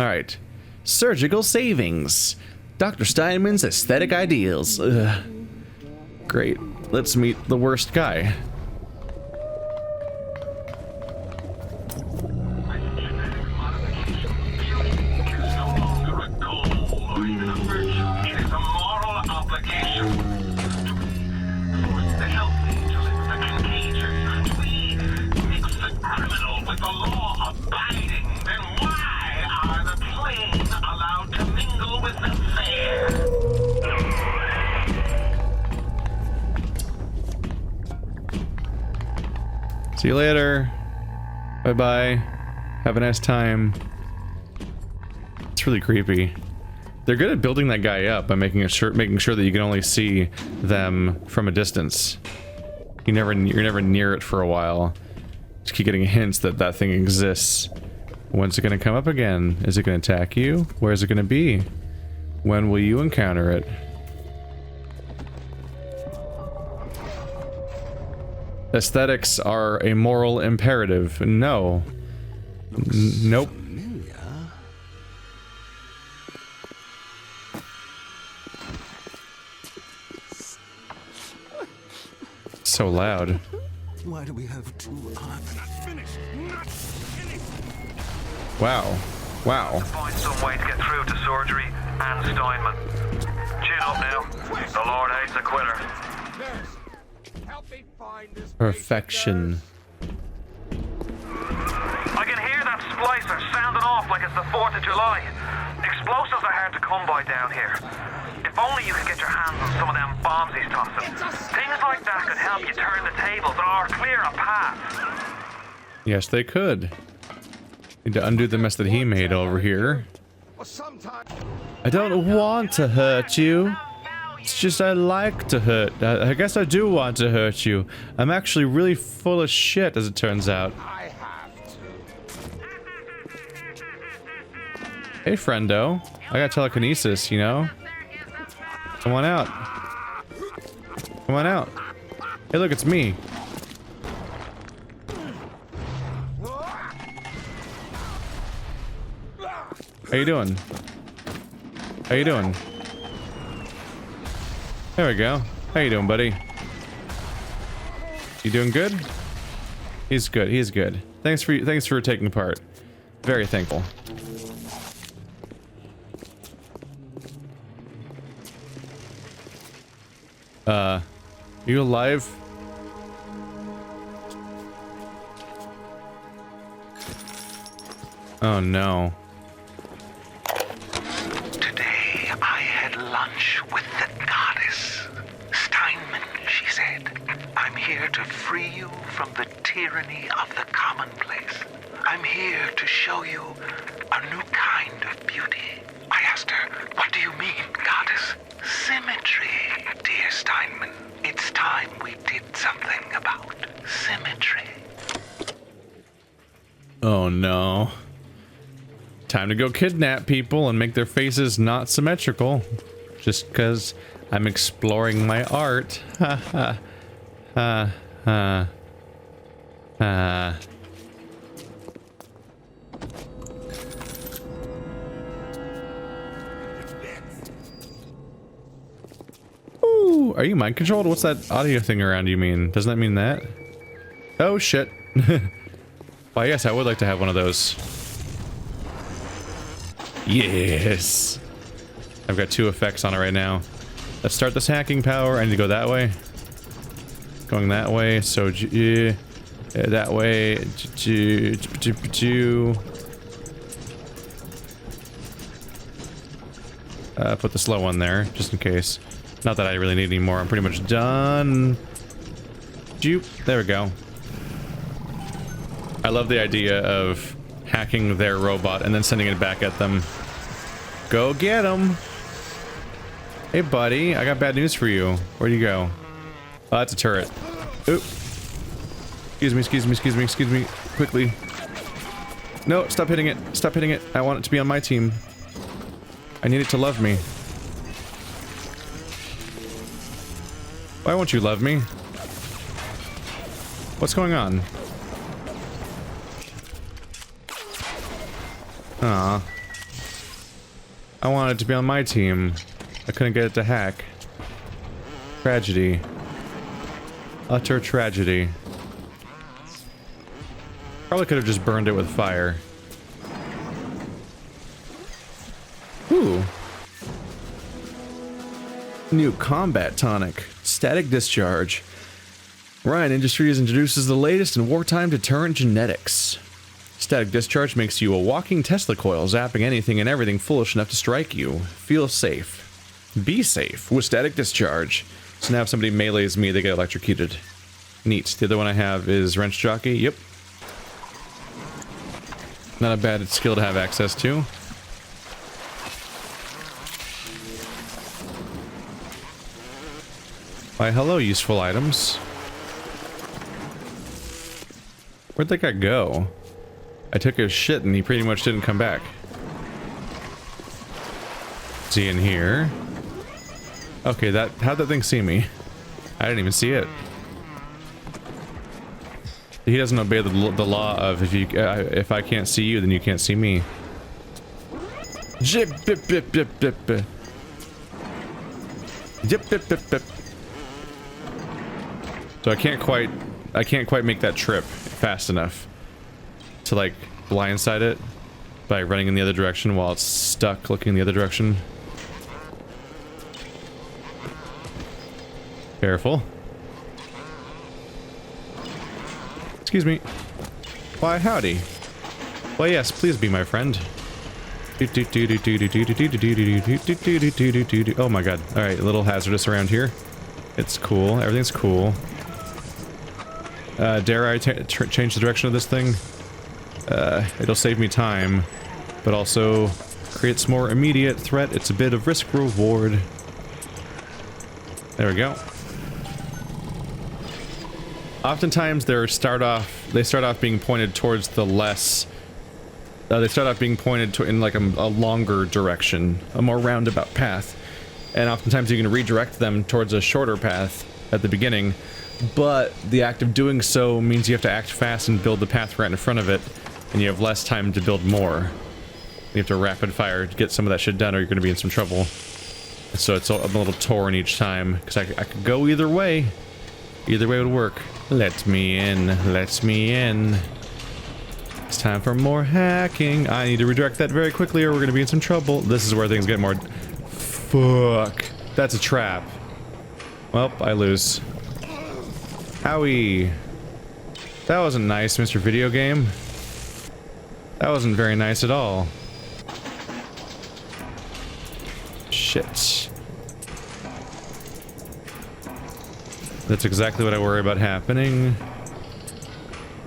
Alright. Surgical savings. Dr. Steinman's aesthetic ideals. Ugh. Great. Let's meet the worst guy. See you later. Bye-bye. Have a nice time. It's really creepy. They're good at building that guy up by making sure that you can only see them from a distance. You're never near it for a while. Just keep getting hints that that thing exists. When's it gonna come up again? Is it gonna attack you? Where is it gonna be? When will you encounter it? Aesthetics are a moral imperative. No. Nope. So loud. Why do we have two arms? Wow. Wow. Find some way to get through to surgery and Steinman. Chin up now. The Lord hates a quitter. Perfection. I can hear that splicer sounding off like it's the 4th of July. Explosives are hard to come by down here. If only you could get your hands on some of them bombs he's tossing. Things like that could help you turn the tables or clear a path. Yes, they could. Need to undo the mess that he made over here. I don't want to hurt you. It's just I like to hurt. I guess I do want to hurt you. I'm actually really full of shit, as it turns out. Hey, friendo. I got telekinesis, you know? Come on out. Come on out. Hey, look, it's me. How you doing? How you doing? There we go. How you doing, buddy? You doing good? He's good. He's good. Thanks for taking part. Very thankful. You alive? Oh no. Today I had lunch with the goddess. Steinman, she said. I'm here to free you from the tyranny of the commonplace. I'm here to show you a new kind of beauty. I asked her, what do you mean, goddess? Symmetry, dear Steinman. It's time we did something about symmetry. Oh no. Time to go kidnap people and make their faces not symmetrical. Just because I'm exploring my art. Ha ha. Ha ha. Ha. Ooh, are you mind controlled? What's that audio thing around you mean? Doesn't that mean that? Oh shit. Well, yes, I would like to have one of those. Yes. I've got 2 effects on it right now. Let's start this hacking power. I need to go that way. Going that way. So that way. Put the slow one there, just in case. Not that I really need any more. I'm pretty much done. Jupe. There we go. I love the idea of hacking their robot and then sending it back at them. Go get him. Hey, buddy. I got bad news for you. Where'd you go? Oh, that's a turret. Oop. Excuse me, excuse me, excuse me, excuse me. Quickly. No, stop hitting it. Stop hitting it. I want it to be on my team. I need it to love me. Why won't you love me? What's going on? Aw. I wanted it to be on my team. I couldn't get it to hack. Tragedy. Utter tragedy. Probably could have just burned it with fire. Ooh. New combat tonic. Static discharge. Ryan Industries introduces the latest in wartime deterrent genetics. Static discharge makes you a walking Tesla coil, zapping anything and everything foolish enough to strike you. Feel safe. Be safe with static discharge. So now if somebody melees me, they get electrocuted. Neat. The other one I have is wrench jockey. Yep. Not a bad skill to have access to. Why, hello, useful items. Where'd that guy go? I took his shit and he pretty much didn't come back. Is he in here? Okay, how'd that thing see me? I didn't even see it. He doesn't obey the law of if I can't see you, then you can't see me. Jip bip bip bip bip bip. Yip bip bip bip. So I can't quite make that trip fast enough to like blindside it by running in the other direction while it's stuck looking in the other direction. Careful. Excuse me. Why, howdy. Why, yes, please be my friend. Oh my god. Alright, a little hazardous around here. It's cool. Everything's cool. Dare I change the direction of this thing? It'll save me time, but also creates more immediate threat. It's a bit of risk reward. There we go. Oftentimes they start off being pointed towards the less. They start off being pointed to in like a longer direction, a more roundabout path, and oftentimes you can redirect them towards a shorter path at the beginning. But the act of doing so means you have to act fast and build the path right in front of it, and you have less time to build more. You have to rapid fire to get some of that shit done, or you're going to be in some trouble. So it's a little torn each time, because I could go either way. Either way would work. Let me in. Let me in. It's time for more hacking. I need to redirect that very quickly, or we're going to be in some trouble. This is where things get more... Fuck. That's a trap. Well, I lose. Howie. That wasn't nice, Mr. Video Game. That wasn't very nice at all. Shit. That's exactly what I worry about happening.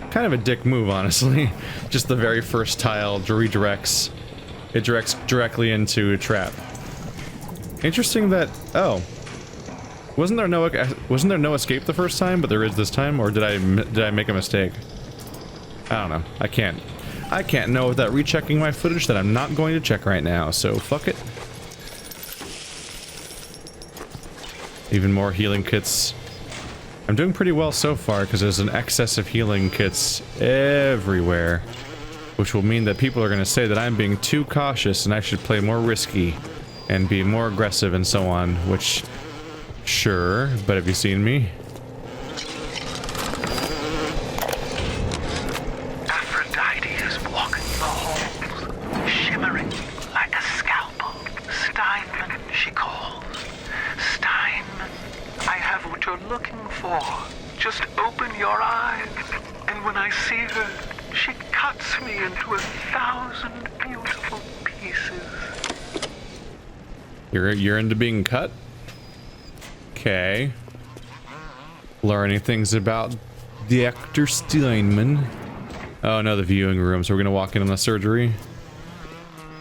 Kind of a dick move, honestly. Just the very first tile redirects. It directs directly into a trap. Interesting that... Oh. Wasn't there no escape the first time, but there is this time, or did I make a mistake? I don't know. I can't know without rechecking my footage that I'm not going to check right now, so fuck it. Even more healing kits. I'm doing pretty well so far because there's an excess of healing kits everywhere, which will mean that people are going to say that I'm being too cautious and I should play more risky and be more aggressive and so on, which... Sure, but have you seen me? Aphrodite is walking the halls, shimmering like a scalpel. Steinman, she calls. Steinman, I have what you're looking for. Just open your eyes, and when I see her, she cuts me into 1,000 beautiful pieces. You're into being cut? Okay. Learning things about the actor Steinman. Oh no, the viewing room, so we're gonna walk in on the surgery.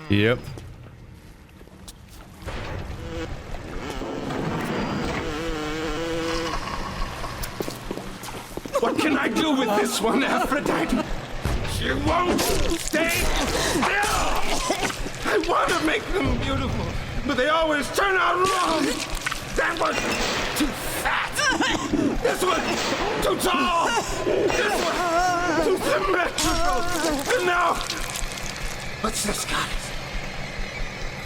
Yep. What can I do with this one, Aphrodite? She won't stay still! I want to make them beautiful, but they always turn out wrong! That was too fat! This one too tall! This one too symmetrical! And now... What's this, goddess?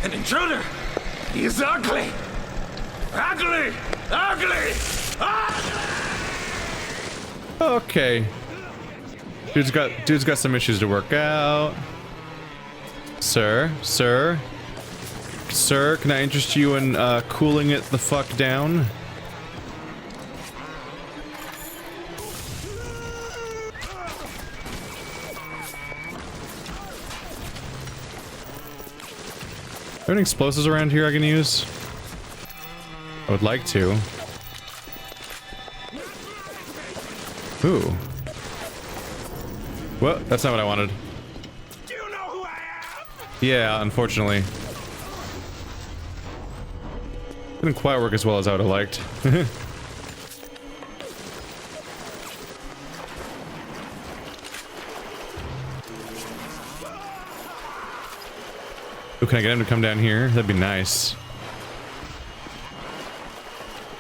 An intruder! He is ugly! Ugly! Ugly! Ugly! Okay. Dude's got some issues to work out. Sir, can I interest you in cooling it the fuck down? Are there any explosives around here I can use? I would like to. Ooh. Well, that's not what I wanted. Do you know who I am? Yeah, unfortunately. Didn't quite work as well as I would have liked. Ooh, can I get him to come down here? That'd be nice.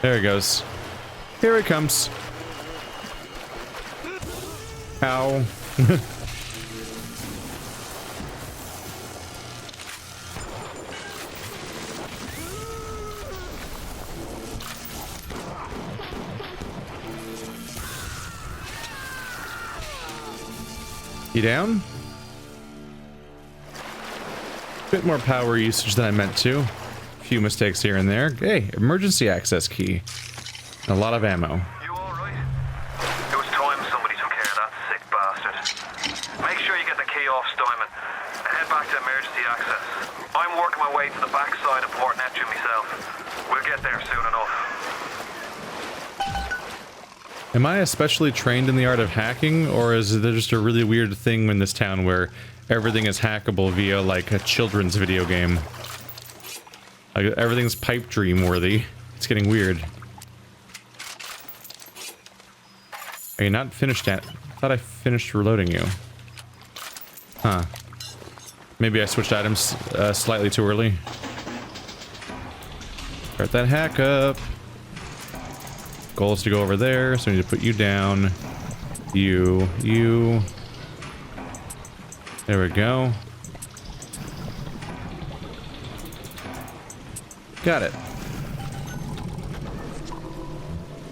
There he goes. Here he comes. Ow. You down? Bit more power usage than I meant to. Few mistakes here and there. Hey, emergency access key. A lot of ammo. You alright? It was time somebody took care of that sick bastard. Make sure you get the key off Steinman and head back to emergency access. I'm working my way to the backside of Port Neptune myself. We'll get there soon enough. Am I especially trained in the art of hacking, or is there just a really weird thing in this town where everything is hackable via, like, a children's video game? Like, everything's pipe dream worthy. It's getting weird. Are you not finished yet? I thought I finished reloading you. Huh. Maybe I switched items slightly too early. Start that hack up. Goal is to go over there, so I need to put you down. You. There we go. Got it.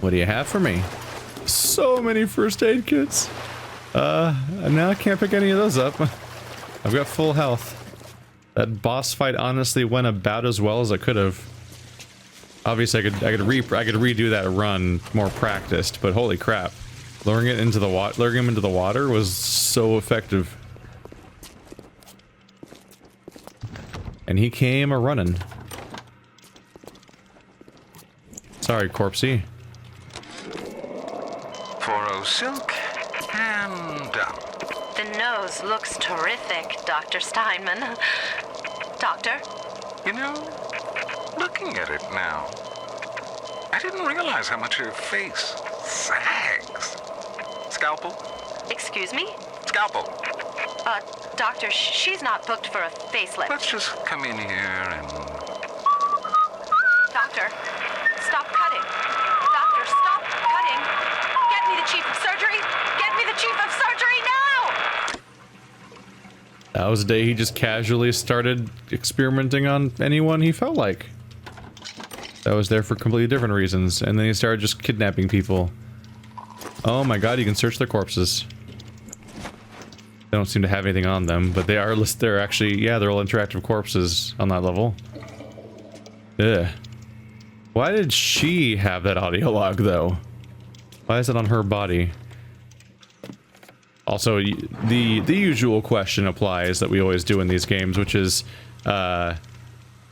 What do you have for me? So many first aid kits. Now I can't pick any of those up. I've got full health. That boss fight honestly went about as well as I could have. Obviously, I could redo that run more practiced, but holy crap, luring him into the water was so effective. And he came a running. Sorry, corpsey. 4-0 silk and done. The nose looks terrific, Dr. Steinman. Doctor? You know, looking at it now, I didn't realize how much her face sags. Scalpel? Excuse me? Scalpel. Doctor, she's not booked for a facelift. Let's just come in here and... Doctor, stop cutting. Doctor, stop cutting. Get me the chief of surgery. Get me the chief of surgery now! That was a day he just casually started experimenting on anyone he felt like. That was there for completely different reasons, and then he started just kidnapping people. Oh my god, you can search their corpses. They don't seem to have anything on them, but they're actually, yeah, they're all interactive corpses on that level. Ugh. Why did she have that audio log, though? Why is it on her body? Also, the usual question applies that we always do in these games, which is,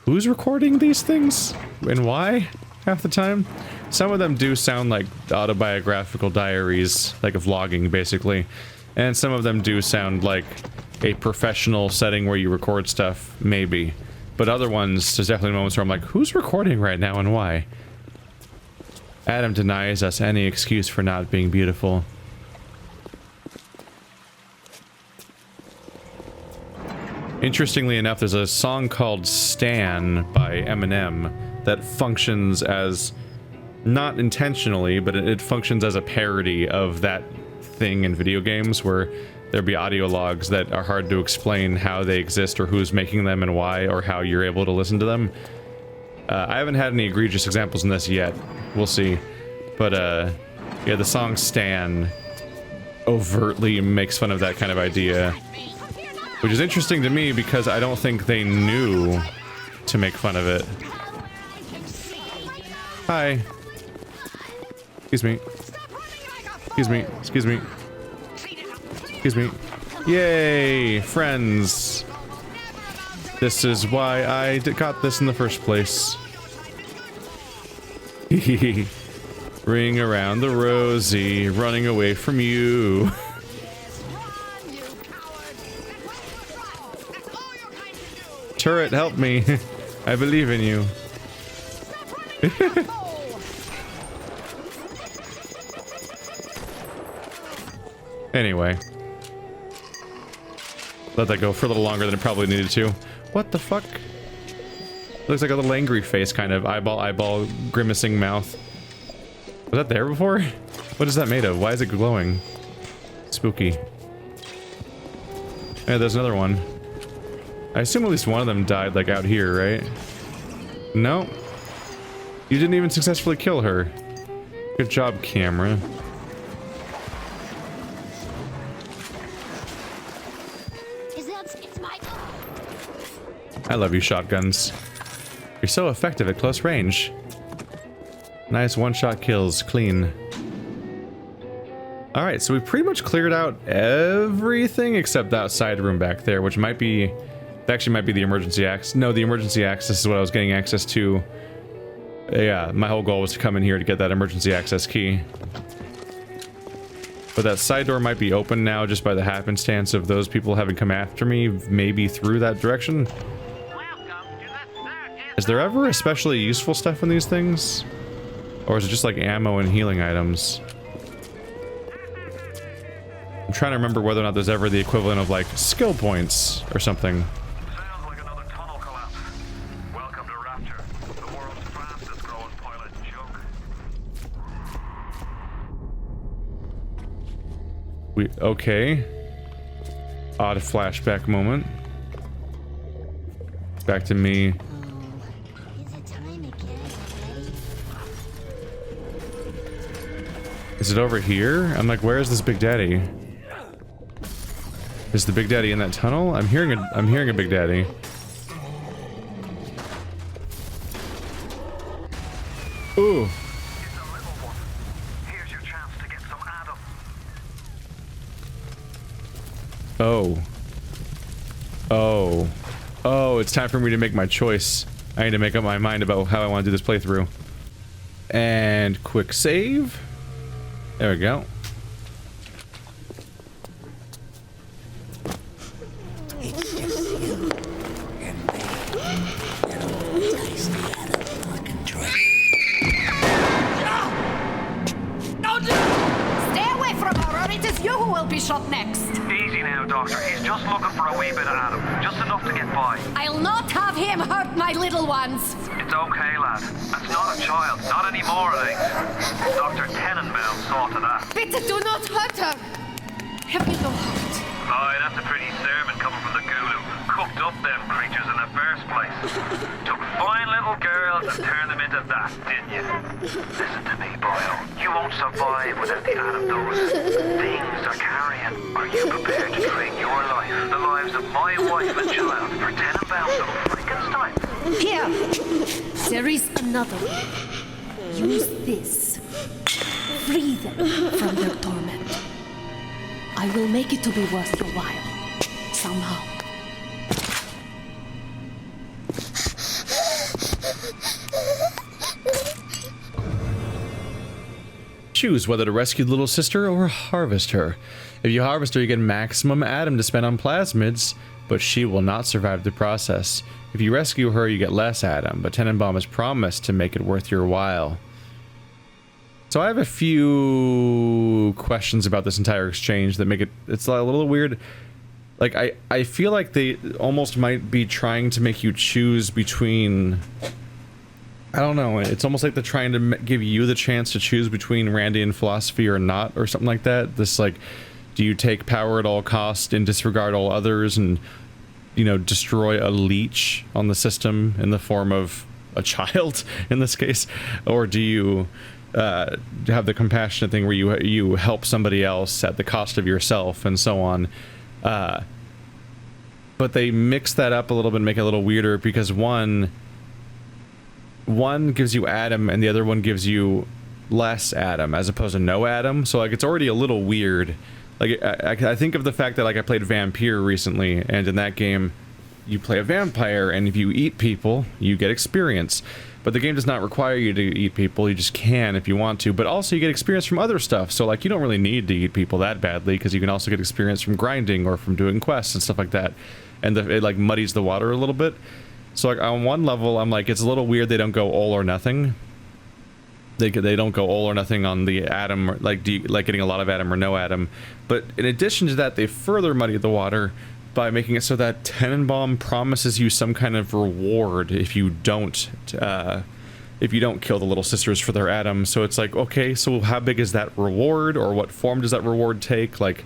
who's recording these things? And why? Half the time? Some of them do sound like autobiographical diaries, like a vlogging, basically. And some of them do sound like a professional setting where you record stuff, maybe. But other ones, there's definitely moments where I'm like, who's recording right now and why? Adam denies us any excuse for not being beautiful. Interestingly enough, there's a song called Stan by Eminem that functions as, not intentionally, but it functions as a parody of that thing in video games where there'd be audio logs that are hard to explain how they exist or who's making them and why, or how you're able to listen to them. I haven't had any egregious examples in this yet. We'll see. But, yeah, the song Stan overtly makes fun of that kind of idea. Which is interesting to me because I don't think they knew to make fun of it. Hi. Excuse me. Excuse me. Excuse me. Excuse me. Yay! Friends! This is why I got this in the first place. Ring around the rosy, running away from you. Turret, help me. I believe in you. Anyway. Let that go for a little longer than it probably needed to. What the fuck? Looks like a little angry face, kind of. Eyeball, grimacing mouth. Was that there before? What is that made of? Why is it glowing? Spooky. Yeah, there's another one. I assume at least one of them died, like, out here, right? No. You didn't even successfully kill her. Good job, camera. I love you, shotguns. You're so effective at close range. Nice one-shot kills, clean. Alright, so we pretty much cleared out everything except that side room back there, which might be... It actually might be the emergency access. No, the emergency access is what I was getting access to. Yeah, my whole goal was to come in here to get that emergency access key. But that side door might be open now just by the happenstance of those people having come after me, maybe through that direction. Is there ever especially useful stuff in these things? Or is it just like ammo and healing items? I'm trying to remember whether or not there's ever the equivalent of like skill points or something. Sounds like another tunnel collapse. Welcome to Rapture, the world's fastest growing pilot joke. Okay. Odd flashback moment. Back to me. Is it over here? I'm like, where is this Big Daddy? Is the Big Daddy in that tunnel? I'm hearing a Big Daddy. Ooh. It's a little one. Here's your chance to get some Adam. Oh. Oh. Oh, it's time for me to make my choice. I need to make up my mind about how I want to do this playthrough. And quick save. There we go. Stay away from her, or it is you who will be shot next. Easy now, Doctor. He's just looking for a wee bit of Adam. Just enough to get by. I'll not have him hurt my little ones. It's okay, lad. That's not a child. Not anymore, it ain't. Dr. Tenenbaum saw to that. Bitte do not hurt her. Have you no heart? Aye, that's a pretty sermon coming from the ghoul who cooked up them creatures in the first place. Took fine little girls and turned them into that, didn't you? Listen to me, boyo. You won't survive without the Adam those things are carrying. Are you prepared to trade your life, the lives of my wife and child, for Tenenbaum's little Frankenstein? Here. There is another way. Use this. Free them from their torment. I will make it to be worth your while. Somehow. Choose whether to rescue the little sister or harvest her. If you harvest her, you get maximum Adam to spend on plasmids, but she will not survive the process. If you rescue her, you get less Adam, but Tenenbaum has promised to make it worth your while. So I have a few questions about this entire exchange that make it's a little weird. Like, I feel like they almost might be trying to make you choose between... I don't know, it's almost like they're trying to give you the chance to choose between Randy and philosophy or not, or something like that. This, like, Do you take power at all costs and disregard all others and, you know, destroy a leech on the system in the form of a child in this case? Or do you have the compassionate thing where you help somebody else at the cost of yourself and so on? But they mix that up a little bit and make it a little weirder, because one gives you Adam and the other one gives you less Adam as opposed to no Adam. So like it's already a little weird. Like I think of the fact that like I played Vampire recently, and in that game you play a vampire, and if you eat people you get experience. But the game does not require you to eat people, you just can if you want to, but also you get experience from other stuff. So like you don't really need to eat people that badly, because you can also get experience from grinding or from doing quests and stuff like that. And it like muddies the water a little bit. So like on one level I'm like, it's a little weird they don't go all or nothing. They don't go all or nothing on the Adam, like getting a lot of Adam or no Adam. But in addition to that, they further muddy the water by making it so that Tenenbaum promises you some kind of reward if you don't kill the little sisters for their Adam. So it's like, okay, so how big is that reward, or what form does that reward take? Like,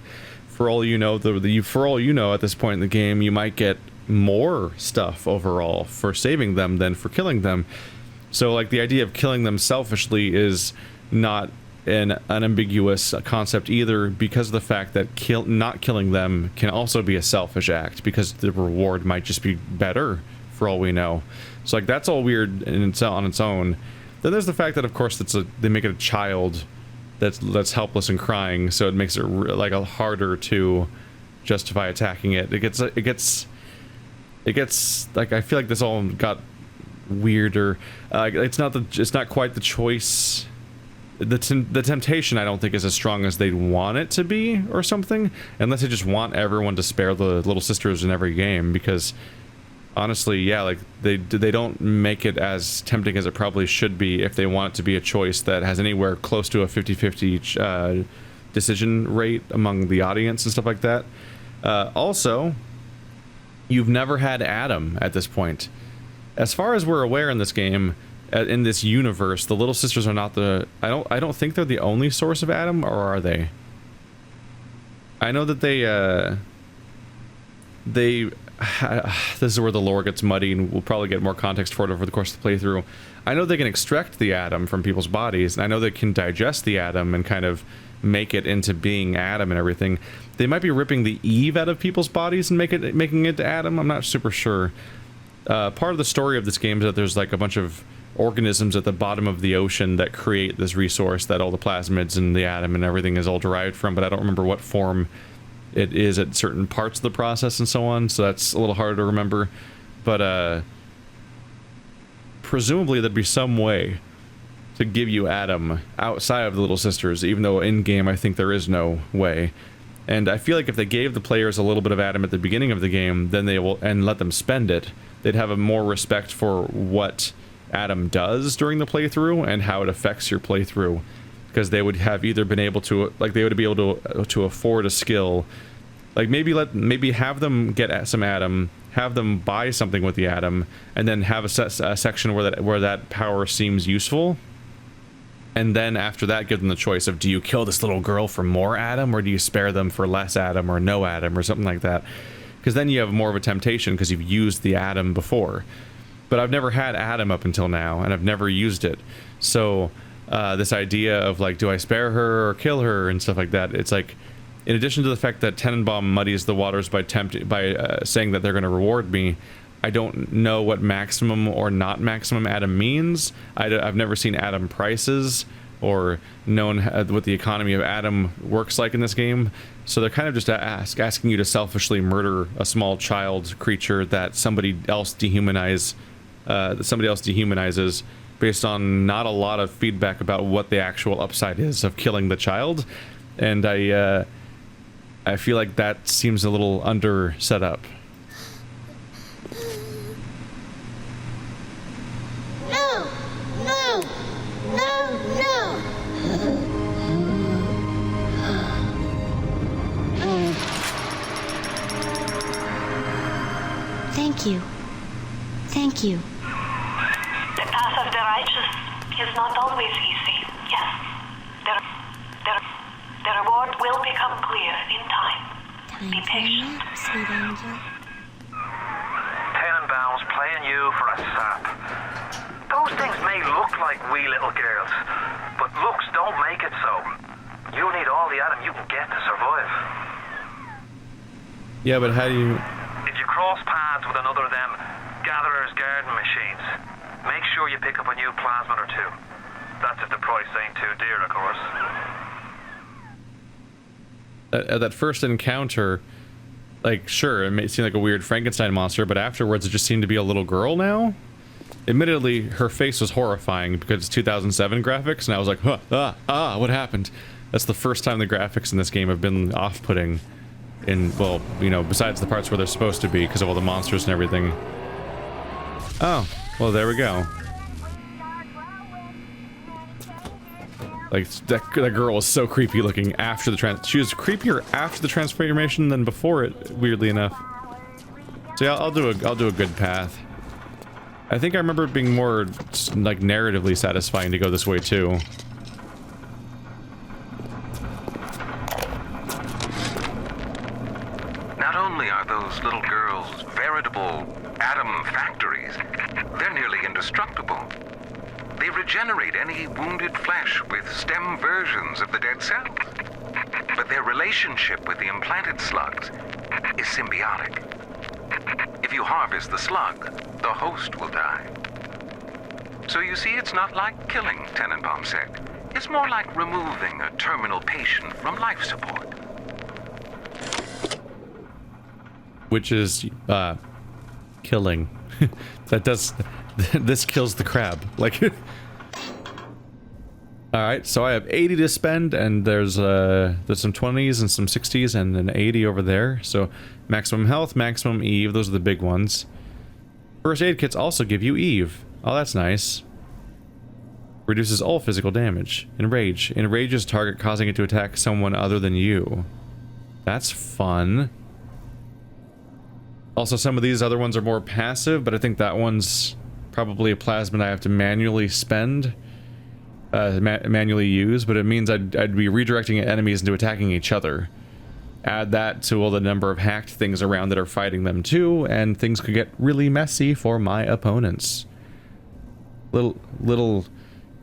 for all you know, for all you know at this point in the game, you might get more stuff overall for saving them than for killing them. So like the idea of killing them selfishly is not an unambiguous concept either, because of the fact that not killing them can also be a selfish act, because the reward might just be better for all we know. So like that's all weird on its own. Then there's the fact that of course they make it a child that's helpless and crying, so it makes it like a harder to justify attacking it. It gets like, I feel like this all got weirder. It's not quite the choice. The temptation I don't think is as strong as they want it to be or something, unless they just want everyone to spare the little sisters in every game, because honestly, yeah, like they don't make it as tempting as it probably should be if they want it to be a choice that has anywhere close to a 50-50 decision rate among the audience and stuff like that. Also, you've never had Adam at this point. As far as we're aware in this game, in this universe, the little sisters are not the... I don't think they're the only source of Adam, or are they? I know that this is where the lore gets muddy, and we'll probably get more context for it over the course of the playthrough. I know they can extract the Adam from people's bodies, and I know they can digest the Adam and kind of make it into being Adam and everything. They might be ripping the Eve out of people's bodies and making it to Adam. I'm not super sure. Part of the story of this game is that there's like a bunch of organisms at the bottom of the ocean that create this resource that all the plasmids and the Adam and everything is all derived from, but I don't remember what form it is at certain parts of the process and so on, so that's a little harder to remember. But presumably there'd be some way to give you Adam outside of the little sisters, even though in game I think there is no way. And I feel like if they gave the players a little bit of Adam at the beginning of the game, then they will, and let them spend it, they'd have a more respect for what Adam does during the playthrough and how it affects your playthrough, because they would have either been able to, like, they would be able to afford a skill, like maybe have them get some Adam, have them buy something with the Adam, and then have a section where that power seems useful, and then after that give them the choice of, do you kill this little girl for more Adam, or do you spare them for less Adam or no Adam or something like that, because then you have more of a temptation because you've used the Adam before. But I've never had Adam up until now, and I've never used it. So this idea of like, do I spare her or kill her and stuff like that, it's like, in addition to the fact that Tenenbaum muddies the waters by saying that they're going to reward me, I don't know what maximum or not maximum Adam means. I've never seen Adam prices or known what the economy of Adam works like in this game. So they're kind of just asking you to selfishly murder a small child creature that somebody else dehumanizes based on not a lot of feedback about what the actual upside is of killing the child. And I feel like that seems a little under set up. No! No! No! No! Thank you. Thank you. The path of the righteous is not always easy. Yes. The reward will become clear in time. Time Be for a patient. nap, sweet angel. Tenenbaum's playing you for a sap. Those things may look like wee little girls, but looks don't make it so. You need all the Adam you can get to survive. Yeah, but how do you... If you cross paths with another of them gatherer's garden machines, make sure you pick up a new plasmid or two. That's if the price ain't too dear, of course. At that first encounter, like, sure, it may seem like a weird Frankenstein monster, but afterwards it just seemed to be a little girl now. Admittedly, her face was horrifying because it's 2007 graphics, and I was like, what happened? That's the first time the graphics in this game have been off-putting. In, well, you know, besides the parts where they're supposed to be because of all the monsters and everything. Oh, well, there we go. Like, that girl was so creepy looking after the she was creepier after the transformation than before it, weirdly enough. So yeah, I'll do a good path. I think I remember it being more, like, narratively satisfying to go this way, too. Not only are those little girls veritable atom factories, they're nearly indestructible. They regenerate any wounded flesh with stem versions of the dead cells. But their relationship with the implanted slugs is symbiotic. If you harvest the slug, the host will die. So you see, it's not like killing, Tenenbaum said. It's more like removing a terminal patient from life support. Which is, killing. That does... This kills the crab. Like... Alright, so I have 80 to spend, and there's some 20s and some 60s and an 80 over there. So, maximum health, maximum Eve, those are the big ones. First aid kits also give you Eve. Oh, that's nice. Reduces all physical damage. Enrage. Enrages target, causing it to attack someone other than you. That's fun. Also, some of these other ones are more passive, but I think that one's probably a plasmid I have to manually spend. Manually use, but it means I'd be redirecting enemies into attacking each other. Add that to all the number of hacked things around that are fighting them too, and things could get really messy for my opponents. Little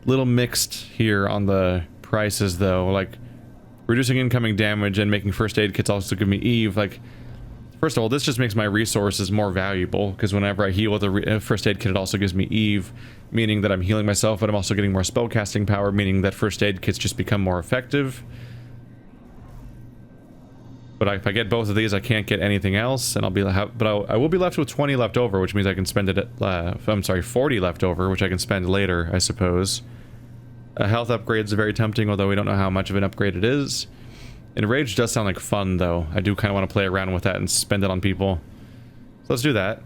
mixed here on the prices though. Like, reducing incoming damage and making first aid kits also give me Eve. Like, first of all, this just makes my resources more valuable, because whenever I heal with a first aid kit, it also gives me Eve, meaning that I'm healing myself, but I'm also getting more spellcasting power, meaning that first aid kits just become more effective. But if I get both of these, I can't get anything else, and I will be left with 20 left over, which means I can spend it at, I'm sorry, 40 left over, which I can spend later, I suppose. A health upgrade is very tempting, although we don't know how much of an upgrade it is. Enrage does sound like fun, though. I do kind of want to play around with that and spend it on people. So let's do that.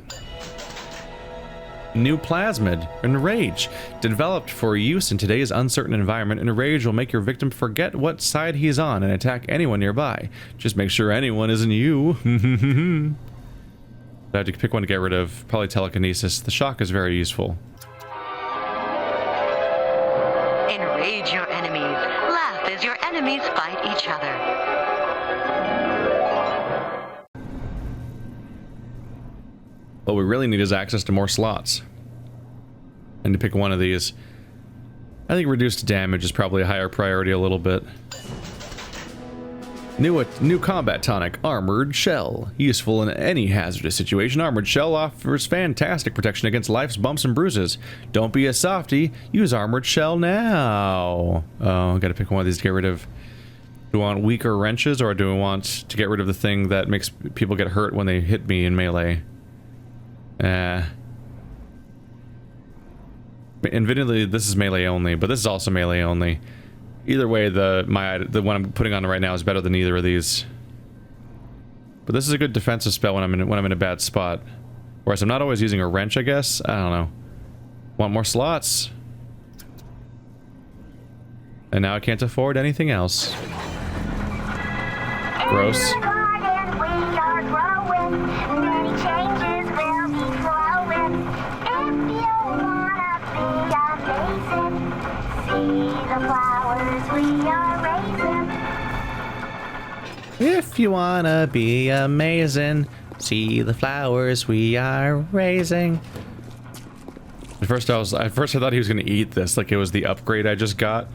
New plasmid, Enrage. Developed for use in today's uncertain environment, Enrage will make your victim forget what side he's on and attack anyone nearby. Just make sure anyone isn't you. I have to pick one to get rid of. Probably telekinesis. The shock is very useful. Enrage your enemies. Laugh as your enemies fight each other. What we really need is access to more slots. And to pick one of these. I think reduced damage is probably a higher priority a little bit. New combat tonic, Armored Shell. Useful in any hazardous situation, Armored Shell offers fantastic protection against life's bumps and bruises. Don't be a softie, use Armored Shell now. Oh, I gotta pick one of these to get rid of. Do I want weaker wrenches, or do I want to get rid of the thing that makes people get hurt when they hit me in melee? Admittedly, this is melee only, but this is also melee only. Either way, the one I'm putting on right now is better than either of these. But this is a good defensive spell when I'm in a bad spot. Whereas I'm not always using a wrench, I guess. I don't know. Want more slots? And now I can't afford anything else. Gross. If you wanna be amazing, see the flowers we are raising. At first I thought he was gonna eat this, like it was the upgrade I just got.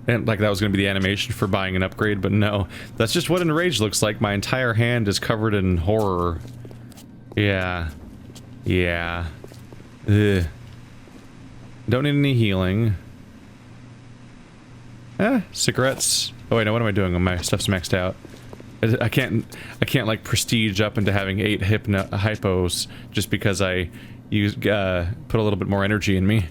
And like that was gonna be the animation for buying an upgrade, but no. That's just what Enrage looks like. My entire hand is covered in horror. Yeah. Yeah. Ugh. Don't need any healing. Cigarettes. Oh wait, no, what am I doing? My stuff's maxed out. I can't like prestige up into having 8 hypos just because I put a little bit more energy in me.